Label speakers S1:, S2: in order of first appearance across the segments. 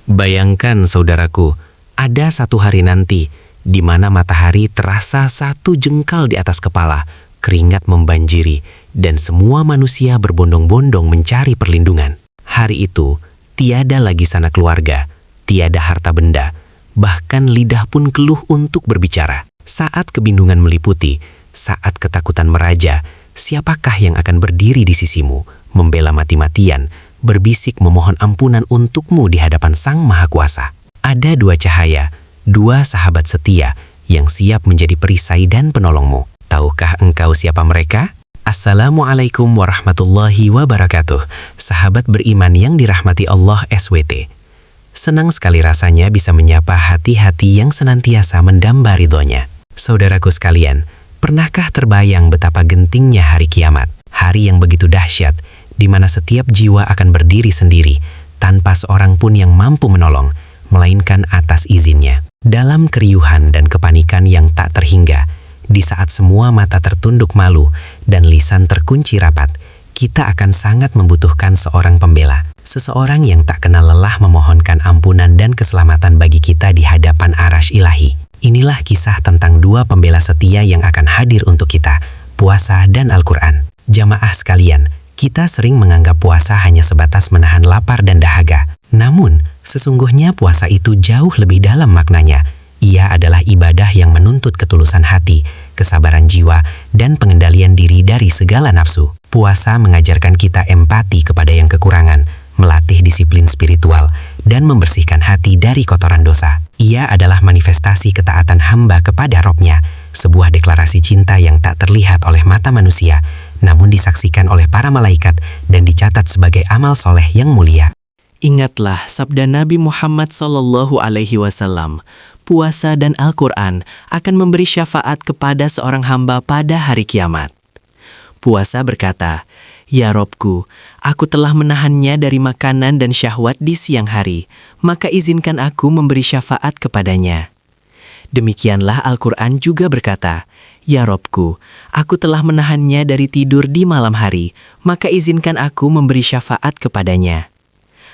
S1: Bayangkan saudaraku, ada satu hari nanti di mana matahari terasa 1 jengkal di atas kepala, keringat membanjiri, dan semua manusia berbondong-bondong mencari perlindungan. Hari itu, tiada lagi sanak keluarga, tiada harta benda, bahkan lidah pun keluh untuk berbicara. Saat kebingungan meliputi, saat ketakutan meraja, siapakah yang akan berdiri di sisimu, membela mati-matian, berbisik memohon ampunan untukmu di hadapan Sang Maha Kuasa? Ada 2 cahaya, 2 sahabat setia yang siap menjadi perisai dan penolongmu. Tahukah engkau siapa mereka? Assalamualaikum warahmatullahi wabarakatuh, sahabat beriman yang dirahmati Allah SWT. Senang sekali rasanya bisa menyapa hati-hati yang senantiasa mendamba ridhonya. Saudaraku sekalian, pernahkah terbayang betapa gentingnya hari kiamat? Hari yang begitu dahsyat, di mana setiap jiwa akan berdiri sendiri, tanpa seorang pun yang mampu menolong, melainkan atas izinnya. Dalam keriuhan dan kepanikan yang tak terhingga, di saat semua mata tertunduk malu dan lisan terkunci rapat, kita akan sangat membutuhkan seorang pembela. Seseorang yang tak kenal lelah memohonkan ampunan dan keselamatan bagi kita di hadapan arasy ilahi. Inilah kisah tentang 2 pembela setia yang akan hadir untuk kita, puasa dan Al-Quran. Jamaah sekalian, kita sering menganggap puasa hanya sebatas menahan lapar dan dahaga. Namun, sesungguhnya puasa itu jauh lebih dalam maknanya. Ia adalah ibadah yang menuntut ketulusan hati, kesabaran jiwa, dan pengendalian diri dari segala nafsu. Puasa mengajarkan kita empati kepada yang kekurangan, melatih disiplin spiritual, dan membersihkan hati dari kotoran dosa. Ia adalah manifestasi ketaatan hamba kepada Robnya, sebuah deklarasi cinta yang tak terlihat oleh mata manusia, namun disaksikan oleh para malaikat dan dicatat sebagai amal soleh yang mulia. Ingatlah sabda Nabi Muhammad SAW, puasa dan Al-Quran akan memberi syafaat kepada seorang hamba pada hari kiamat. Puasa berkata, "Ya Robku, aku telah menahannya dari makanan dan syahwat di siang hari, maka izinkan aku memberi syafaat kepadanya." Demikianlah Al-Quran juga berkata, "Ya Robku, aku telah menahannya dari tidur di malam hari, maka izinkan aku memberi syafaat kepadanya."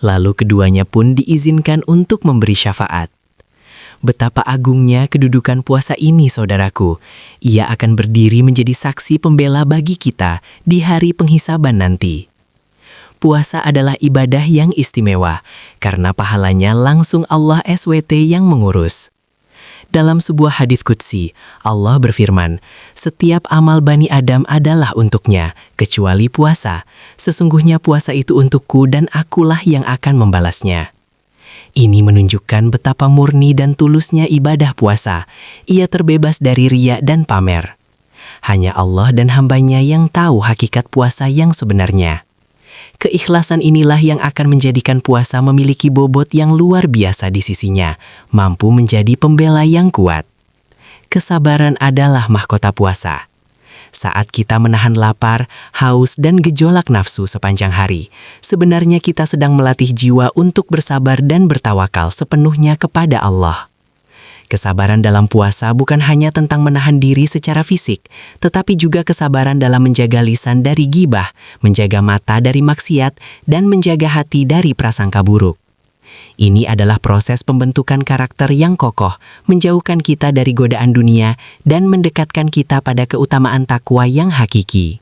S1: Lalu keduanya pun diizinkan untuk memberi syafaat. Betapa agungnya kedudukan puasa ini, saudaraku. Ia akan berdiri menjadi saksi pembela bagi kita di hari penghisaban nanti. Puasa adalah ibadah yang istimewa, karena pahalanya langsung Allah SWT yang mengurus. Dalam sebuah hadits qudsi, Allah berfirman, "Setiap amal Bani Adam adalah untuknya, kecuali puasa. Sesungguhnya puasa itu untukku dan akulah yang akan membalasnya." Ini menunjukkan betapa murni dan tulusnya ibadah puasa. Ia terbebas dari riya dan pamer. Hanya Allah dan hambanya yang tahu hakikat puasa yang sebenarnya. Keikhlasan inilah yang akan menjadikan puasa memiliki bobot yang luar biasa di sisinya, mampu menjadi pembela yang kuat. Kesabaran adalah mahkota puasa. Saat kita menahan lapar, haus, dan gejolak nafsu sepanjang hari, sebenarnya kita sedang melatih jiwa untuk bersabar dan bertawakal sepenuhnya kepada Allah. Kesabaran dalam puasa bukan hanya tentang menahan diri secara fisik, tetapi juga kesabaran dalam menjaga lisan dari ghibah, menjaga mata dari maksiat, dan menjaga hati dari prasangka buruk. Ini adalah proses pembentukan karakter yang kokoh, menjauhkan kita dari godaan dunia, dan mendekatkan kita pada keutamaan takwa yang hakiki.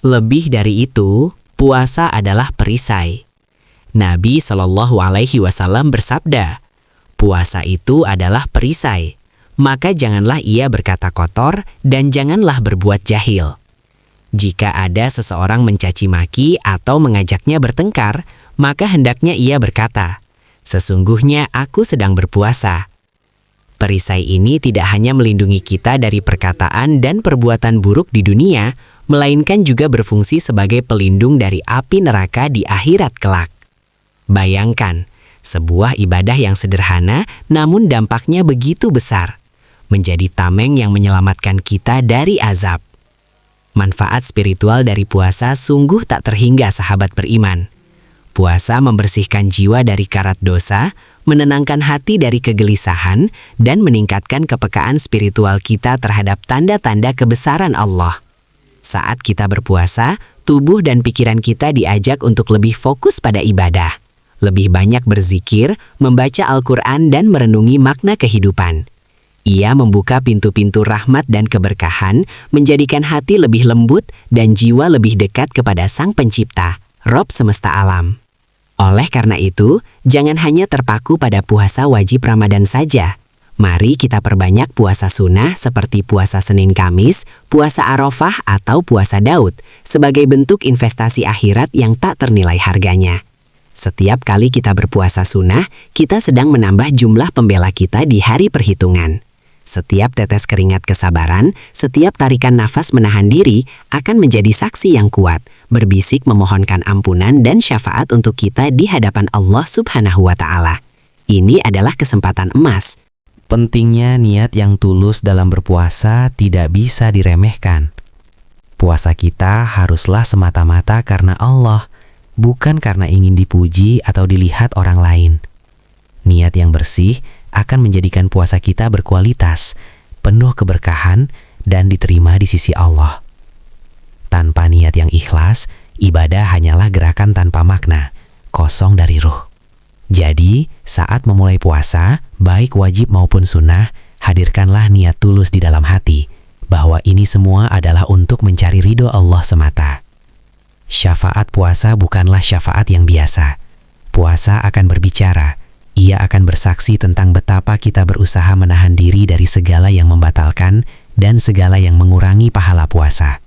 S2: Lebih dari itu, puasa adalah perisai. Nabi SAW bersabda, "Puasa itu adalah perisai, maka janganlah ia berkata kotor dan janganlah berbuat jahil." Jika ada seseorang mencaci maki atau mengajaknya bertengkar, maka hendaknya ia berkata, "Sesungguhnya aku sedang berpuasa." Perisai ini tidak hanya melindungi kita dari perkataan dan perbuatan buruk di dunia, melainkan juga berfungsi sebagai pelindung dari api neraka di akhirat kelak. Bayangkan, sebuah ibadah yang sederhana namun dampaknya begitu besar, menjadi tameng yang menyelamatkan kita dari azab. Manfaat spiritual dari puasa sungguh tak terhingga, sahabat beriman. Puasa membersihkan jiwa dari karat dosa, menenangkan hati dari kegelisahan, dan meningkatkan kepekaan spiritual kita terhadap tanda-tanda kebesaran Allah. Saat kita berpuasa, tubuh dan pikiran kita diajak untuk lebih fokus pada ibadah. lebih banyak berzikir, membaca Al-Quran dan merenungi makna kehidupan. Ia membuka pintu-pintu rahmat dan keberkahan, menjadikan hati lebih lembut dan jiwa lebih dekat kepada Sang Pencipta, Rob semesta alam. Oleh karena itu, jangan hanya terpaku pada puasa wajib Ramadan saja. Mari kita perbanyak puasa sunnah seperti puasa Senin Kamis, puasa Arafah atau puasa Daud sebagai bentuk investasi akhirat yang tak ternilai harganya. Setiap kali kita berpuasa sunnah, kita sedang menambah jumlah pembela kita di hari perhitungan. Setiap tetes keringat kesabaran, setiap tarikan nafas menahan diri akan menjadi saksi yang kuat, berbisik memohonkan ampunan dan syafaat untuk kita di hadapan Allah Subhanahu wa Ta'ala. Ini adalah kesempatan emas.
S1: Pentingnya niat yang tulus dalam berpuasa tidak bisa diremehkan. Puasa kita haruslah semata-mata karena Allah, bukan karena ingin dipuji atau dilihat orang lain. Niat yang bersih akan menjadikan puasa kita berkualitas, penuh keberkahan, dan diterima di sisi Allah. Tanpa niat yang ikhlas, ibadah hanyalah gerakan tanpa makna, kosong dari ruh. Jadi, saat memulai puasa, baik wajib maupun sunnah, hadirkanlah niat tulus di dalam hati, bahwa ini semua adalah untuk mencari ridho Allah semata. Syafaat puasa bukanlah syafaat yang biasa. Puasa akan berbicara. Ia akan bersaksi tentang betapa kita berusaha menahan diri dari segala yang membatalkan dan segala yang mengurangi pahala puasa.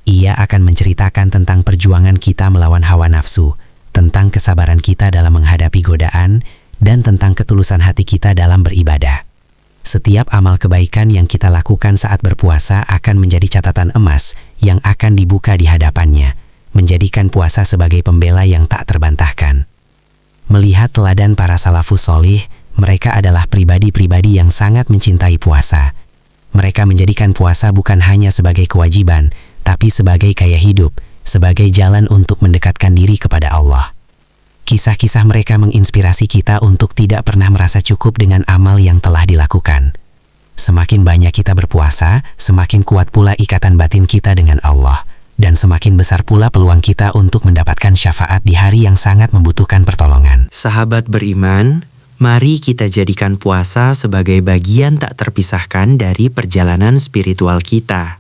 S1: Ia akan menceritakan tentang perjuangan kita melawan hawa nafsu, tentang kesabaran kita dalam menghadapi godaan, dan tentang ketulusan hati kita dalam beribadah. Setiap amal kebaikan yang kita lakukan saat berpuasa akan menjadi catatan emas yang akan dibuka di hadapannya, menjadikan puasa sebagai pembela yang tak terbantahkan. Melihat teladan para salafus solih, mereka adalah pribadi-pribadi yang sangat mencintai puasa. Mereka menjadikan puasa bukan hanya sebagai kewajiban, tapi sebagai gaya hidup, sebagai jalan untuk mendekatkan diri kepada Allah. Kisah-kisah mereka menginspirasi kita untuk tidak pernah merasa cukup dengan amal yang telah dilakukan. Semakin banyak kita berpuasa, semakin kuat pula ikatan batin kita dengan Allah, dan semakin besar pula peluang kita untuk mendapatkan syafaat di hari yang sangat membutuhkan pertolongan.
S3: Sahabat beriman, mari kita jadikan puasa sebagai bagian tak terpisahkan dari perjalanan spiritual kita.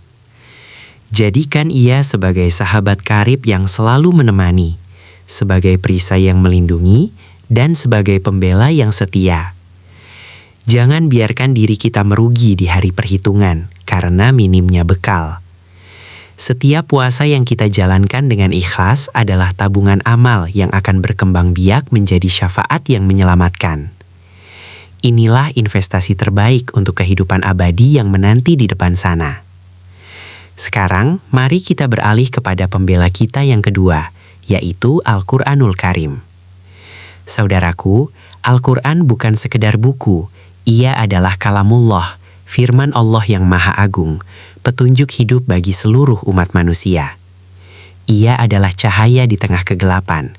S3: Jadikan ia sebagai sahabat karib yang selalu menemani, sebagai perisai yang melindungi, dan sebagai pembela yang setia. Jangan biarkan diri kita merugi di hari perhitungan karena minimnya bekal. Setiap puasa yang kita jalankan dengan ikhlas adalah tabungan amal yang akan berkembang biak menjadi syafaat yang menyelamatkan. Inilah investasi terbaik untuk kehidupan abadi yang menanti di depan sana. Sekarang, mari kita beralih kepada pembela kita yang kedua, yaitu Al-Quranul Karim. Saudaraku, Al-Quran bukan sekedar buku, ia adalah kalamullah, firman Allah yang Maha Agung, petunjuk hidup bagi seluruh umat manusia. Ia adalah cahaya di tengah kegelapan,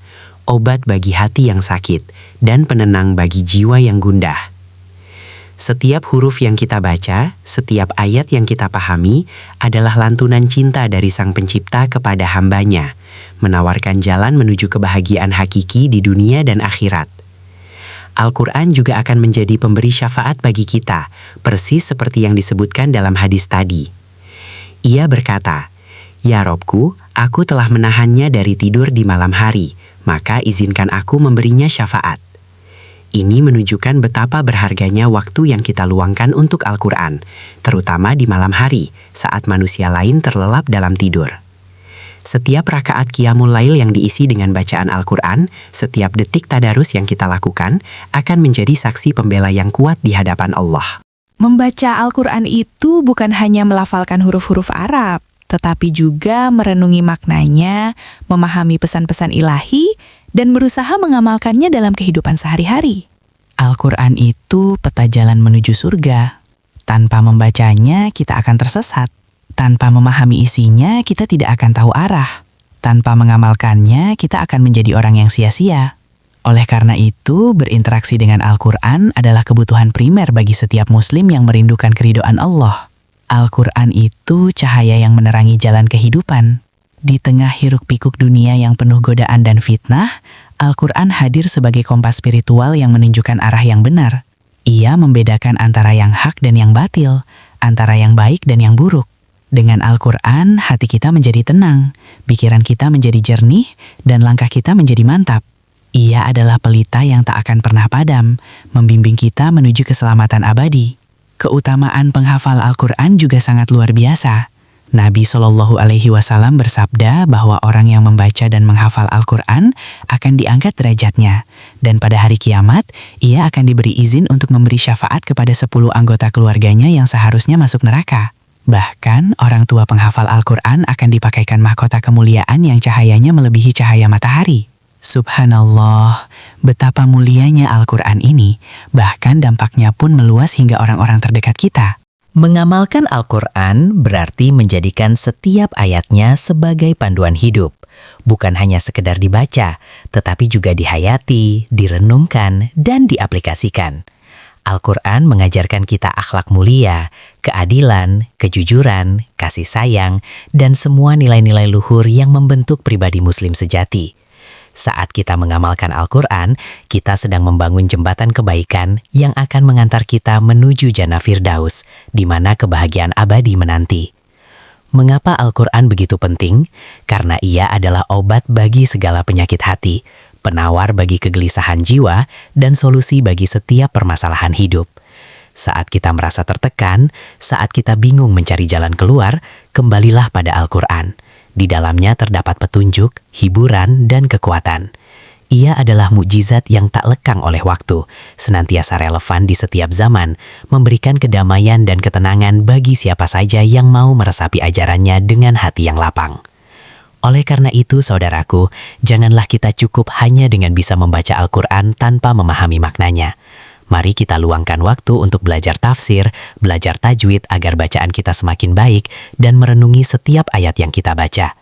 S3: obat bagi hati yang sakit, dan penenang bagi jiwa yang gundah. Setiap huruf yang kita baca, setiap ayat yang kita pahami adalah lantunan cinta dari Sang Pencipta kepada hambanya, menawarkan jalan menuju kebahagiaan hakiki di dunia dan akhirat. Al-Quran juga akan menjadi pemberi syafaat bagi kita, persis seperti yang disebutkan dalam hadis tadi. Ia berkata, "Ya Robku, aku telah menahannya dari tidur di malam hari, maka izinkan aku memberinya syafaat." Ini menunjukkan betapa berharganya waktu yang kita luangkan untuk Al-Quran, terutama di malam hari saat manusia lain terlelap dalam tidur. Setiap rakaat Qiyamul Lail yang diisi dengan bacaan Al-Quran, setiap detik tadarus yang kita lakukan akan menjadi saksi pembela yang kuat di hadapan Allah.
S4: Membaca Al-Quran itu bukan hanya melafalkan huruf-huruf Arab, tetapi juga merenungi maknanya, memahami pesan-pesan ilahi, dan berusaha mengamalkannya dalam kehidupan sehari-hari. Al-Quran itu peta jalan menuju surga. Tanpa membacanya, kita akan tersesat. Tanpa memahami isinya, kita tidak akan tahu arah. Tanpa mengamalkannya, kita akan menjadi orang yang sia-sia. Oleh karena itu, berinteraksi dengan Al-Quran adalah kebutuhan primer bagi setiap muslim yang merindukan keridhaan Allah. Al-Quran itu cahaya yang menerangi jalan kehidupan. Di tengah hiruk-pikuk dunia yang penuh godaan dan fitnah,
S5: Al-Quran hadir sebagai kompas spiritual yang menunjukkan arah yang benar. Ia membedakan antara yang hak dan yang batil, antara yang baik dan yang buruk. Dengan Al-Quran, hati kita menjadi tenang, pikiran kita menjadi jernih, dan langkah kita menjadi mantap. Ia adalah pelita yang tak akan pernah padam, membimbing kita menuju keselamatan abadi. Keutamaan penghafal Al-Quran juga sangat luar biasa. Nabi Shallallahu Alaihi Wasallam bersabda bahwa orang yang membaca dan menghafal Al-Quran akan diangkat derajatnya, dan pada hari kiamat, ia akan diberi izin untuk memberi syafaat kepada 10 anggota keluarganya yang seharusnya masuk neraka. Bahkan, orang tua penghafal Al-Quran akan dipakaikan mahkota kemuliaan yang cahayanya melebihi cahaya matahari. Subhanallah, betapa mulianya Al-Quran ini, bahkan dampaknya pun meluas hingga orang-orang terdekat kita.
S2: Mengamalkan Al-Quran berarti menjadikan setiap ayatnya sebagai panduan hidup. Bukan hanya sekedar dibaca, tetapi juga dihayati, direnungkan, dan diaplikasikan. Al-Quran mengajarkan kita akhlak mulia, keadilan, kejujuran, kasih sayang, dan semua nilai-nilai luhur yang membentuk pribadi muslim sejati. Saat kita mengamalkan Al-Quran, kita sedang membangun jembatan kebaikan yang akan mengantar kita menuju Jannah Firdaus, di mana kebahagiaan abadi menanti. Mengapa Al-Quran begitu penting? Karena ia adalah obat bagi segala penyakit hati, penawar bagi kegelisahan jiwa, dan solusi bagi setiap permasalahan hidup. Saat kita merasa tertekan, saat kita bingung mencari jalan keluar, kembalilah pada Al-Quran. Di dalamnya terdapat petunjuk, hiburan, dan kekuatan. Ia adalah mukjizat yang tak lekang oleh waktu, senantiasa relevan di setiap zaman, memberikan kedamaian dan ketenangan bagi siapa saja yang mau meresapi ajarannya dengan hati yang lapang. Oleh karena itu, saudaraku, janganlah kita cukup hanya dengan bisa membaca Al-Quran tanpa memahami maknanya. Mari kita luangkan waktu untuk belajar tafsir, belajar tajwid agar bacaan kita semakin baik, dan merenungi setiap ayat yang kita baca.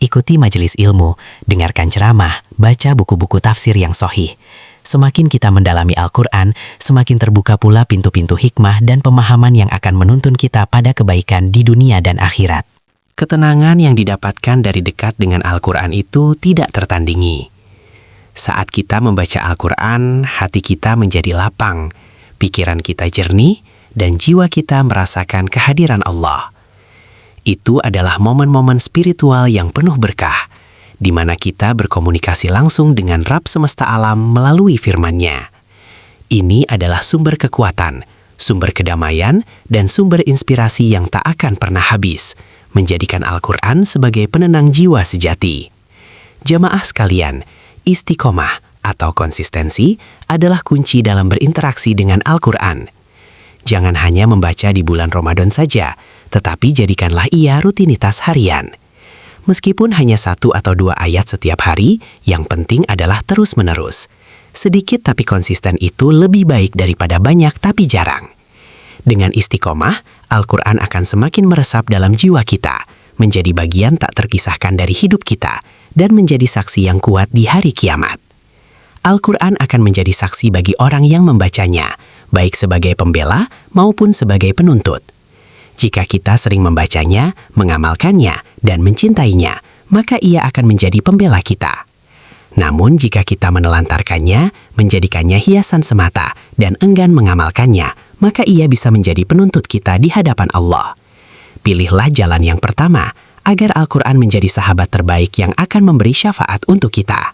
S2: Ikuti majelis ilmu, dengarkan ceramah, baca buku-buku tafsir yang sahih. Semakin kita mendalami Al-Quran, semakin terbuka pula pintu-pintu hikmah dan pemahaman yang akan menuntun kita pada kebaikan di dunia dan akhirat.
S1: Ketenangan yang didapatkan dari dekat dengan Al-Quran itu tidak tertandingi. Saat kita membaca Al-Quran, hati kita menjadi lapang, pikiran kita jernih, dan jiwa kita merasakan kehadiran Allah. Itu adalah momen-momen spiritual yang penuh berkah, di mana kita berkomunikasi langsung dengan Rabb semesta alam melalui firman-Nya. Ini adalah sumber kekuatan, sumber kedamaian, dan sumber inspirasi yang tak akan pernah habis, menjadikan Al-Quran sebagai penenang jiwa sejati. Jamaah sekalian, istiqomah atau konsistensi adalah kunci dalam berinteraksi dengan Al-Quran. Jangan hanya membaca di bulan Ramadan saja, tetapi jadikanlah ia rutinitas harian. Meskipun hanya 1 atau 2 ayat setiap hari, yang penting adalah terus-menerus. Sedikit tapi konsisten itu lebih baik daripada banyak tapi jarang. Dengan istiqomah, Al-Quran akan semakin meresap dalam jiwa kita, menjadi bagian tak terpisahkan dari hidup kita, dan menjadi saksi yang kuat di hari kiamat. Al-Quran akan menjadi saksi bagi orang yang membacanya, baik sebagai pembela maupun sebagai penuntut. Jika kita sering membacanya, mengamalkannya, dan mencintainya, maka ia akan menjadi pembela kita. Namun jika kita menelantarkannya, menjadikannya hiasan semata, dan enggan mengamalkannya, maka ia bisa menjadi penuntut kita di hadapan Allah. Pilihlah jalan yang pertama, agar Al-Quran menjadi sahabat terbaik yang akan memberi syafaat untuk kita.